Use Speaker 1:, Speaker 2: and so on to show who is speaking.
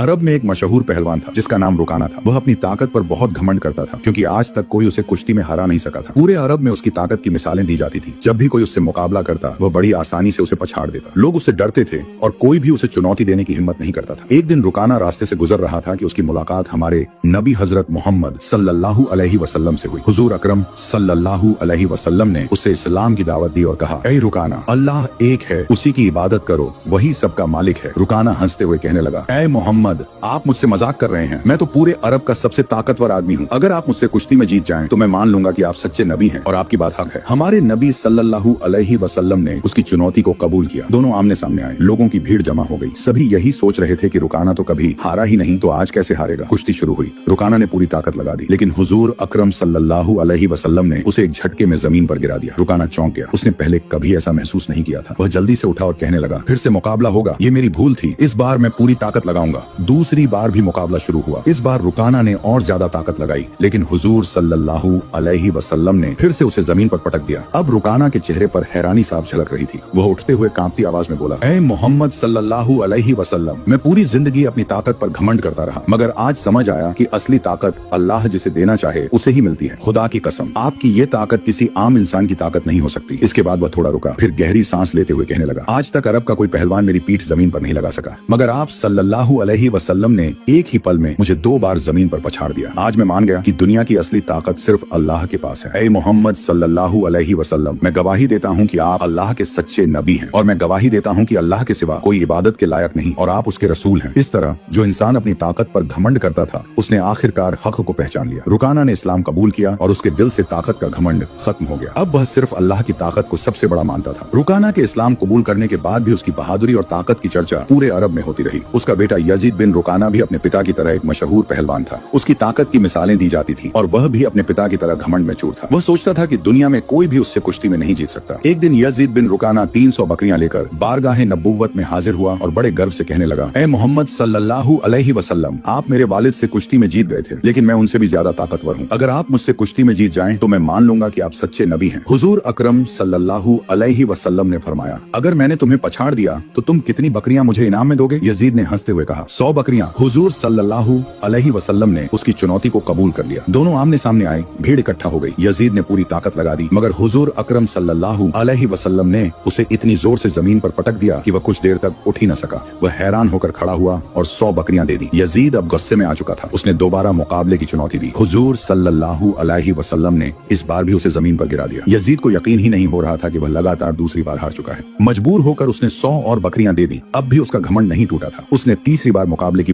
Speaker 1: अरब में एक मशहूर पहलवान था जिसका नाम रुकाना था। वह अपनी ताकत पर बहुत घमंड करता था क्योंकि आज तक कोई उसे कुश्ती में हरा नहीं सका था। पूरे अरब में उसकी ताकत की मिसालें दी जाती थी। जब भी कोई उससे मुकाबला करता वह बड़ी आसानी से उसे पछाड़ देता। लोग उससे डरते थे और कोई भी उसे चुनौती देने की हिम्मत नहीं करता था। एक दिन रुकाना रास्ते से गुजर रहा था कि उसकी मुलाकात हमारे नबी हजरत मोहम्मद सल्लल्लाहु अलैहि वसल्लम से हुई। हुजूर अकरम सल्लल्लाहु अलैहि वसल्लम ने उसे इस्लाम की दावत दी और कहा, ऐ रुकाना, अल्लाह एक है, उसी की इबादत करो, वही सबका मालिक है। रुकाना हंसते हुए कहने लगा, ऐ मोहम्मद, आप मुझसे मजाक कर रहे हैं। मैं तो पूरे अरब का सबसे ताकतवर आदमी हूँ। अगर आप मुझसे कुश्ती में जीत जाएं तो मैं मान लूंगा कि आप सच्चे नबी हैं और आपकी बात हक है। हमारे नबी सल्लल्लाहु अलैहि वसल्लम ने उसकी चुनौती को कबूल किया। दोनों आमने सामने आए। लोगों की भीड़ जमा हो गई। सभी यही सोच रहे थे कि रुकाना तो कभी हारा ही नहीं, तो आज कैसे हारेगा। कुश्ती शुरू हुई। रुकाना ने पूरी ताकत लगा दी, लेकिन हुजूर अकरम सल्लल्लाहु अलैहि वसल्लम ने उसे एक झटके में जमीन पर गिरा दिया। रुकाना चौंक गया। उसने पहले कभी ऐसा महसूस नहीं किया था। वह जल्दी से उठा और कहने लगा, फिर से मुकाबला होगा, ये मेरी भूल थी, इस बार मैं पूरी ताकत लगाऊंगा। दूसरी बार भी मुकाबला शुरू हुआ। इस बार रुकाना ने और ज्यादा ताकत लगाई, लेकिन हुजूर सल्लल्लाहु अलैहि वसल्लम ने फिर से उसे जमीन पर पटक दिया। अब रुकाना के चेहरे पर हैरानी साफ झलक रही थी। वह उठते हुए कांपती आवाज में बोला, ऐ मोहम्मद सल्लल्लाहु अलैहि वसल्लम, मैं पूरी जिंदगी अपनी ताकत पर घमंड करता रहा, मगर आज समझ आया कि असली ताकत अल्लाह जिसे देना चाहे उसे ही मिलती है। खुदा की कसम, आपकी ये ताकत किसी आम इंसान की ताकत नहीं हो सकती। इसके बाद वह थोड़ा रुका, फिर गहरी सांस लेते हुए कहने लगा, आज तक अरब का कोई पहलवान मेरी पीठ जमीन पर नहीं लगा सका, मगर आप सल्लल्लाहु अलैहि वसल्लम ने एक ही पल में मुझे 2 बार जमीन पर पछाड़ दिया। आज मैं मान गया कि दुनिया की असली ताकत सिर्फ अल्लाह के पास है। ऐ मोहम्मद सल्लल्लाहु अलैहि वसल्लम, मैं गवाही देता हूँ कि आप अल्लाह के सच्चे नबी हैं, और मैं गवाही देता हूँ कि अल्लाह के सिवा कोई इबादत के लायक नहीं और आप उसके रसूल हैं। इस तरह जो इंसान अपनी ताकत पर घमंड करता था, उसने आखिरकार हक को पहचान लिया। रुकाना ने इस्लाम कबूल किया और उसके दिल से ताकत का घमंड खत्म हो गया। अब वह सिर्फ अल्लाह की ताकत को सबसे बड़ा मानता था। रुकाना के इस्लाम कबूल करने के बाद भी उसकी बहादुरी और ताकत की चर्चा पूरे अरब में होती रही। उसका बेटा यजीद बिन रुकाना भी अपने पिता की तरह एक मशहूर पहलवान था। उसकी ताकत की मिसालें दी जाती थी और वह भी अपने पिता की तरह घमंड में चूर था। वह सोचता था कि दुनिया में कोई भी उससे कुश्ती में नहीं जीत सकता। एक दिन यजीद बिन रुकाना 300 बकरियां लेकर बारगाहे नबुव्वत में हाजिर हुआ और बड़े गर्व से कहने लगा, ऐ मोहम्मद सल्लल्लाहु अलैहि वसल्लम, आप मेरे वालिद से कुश्ती में जीत गए थे, लेकिन मैं उनसे भी ज्यादा ताकतवर हूँ। अगर आप मुझसे कुश्ती में जीत जाएं तो मैं मान लूंगा कि आप सच्चे नबी हैं। हुजूर अकरम सल्लल्लाहु अलैहि वसल्लम ने फरमाया, अगर मैंने तुम्हें पछाड़ दिया तो तुम कितनी बकरियां मुझे इनाम में दोगे? यजीद ने हंसते हुए कहा, 100 बकरियां। हुजूर सल्लल्लाहु अलैहि वसल्लम ने उसकी चुनौती को कबूल कर लिया। दोनों आमने सामने आए। भीड़ इकट्ठा हो गई। यजीद ने पूरी ताकत लगा दी, मगर हुजूर अकरम सल्लल्लाहु अलैहि वसल्लम ने उसे इतनी जोर से जमीन पर पटक दिया कि वह कुछ देर तक उठ ही न सका। वह हैरान होकर खड़ा हुआ और 100 बकरियां दे दी। यजीद अब गुस्से में आ चुका था। उसने दोबारा मुकाबले की चुनौती दी। हुजूर सल्लल्लाहु अलैहि वसल्लम ने इस बार भी उसे जमीन पर गिरा दिया। यजीद को यकीन ही नहीं हो रहा था कि वह लगातार दूसरी बार हार चुका है। मजबूर होकर उसने 100 और बकरियां दे दी। अब भी उसका घमंड नहीं टूटा था। उसने तीसरी बार मुकाबले की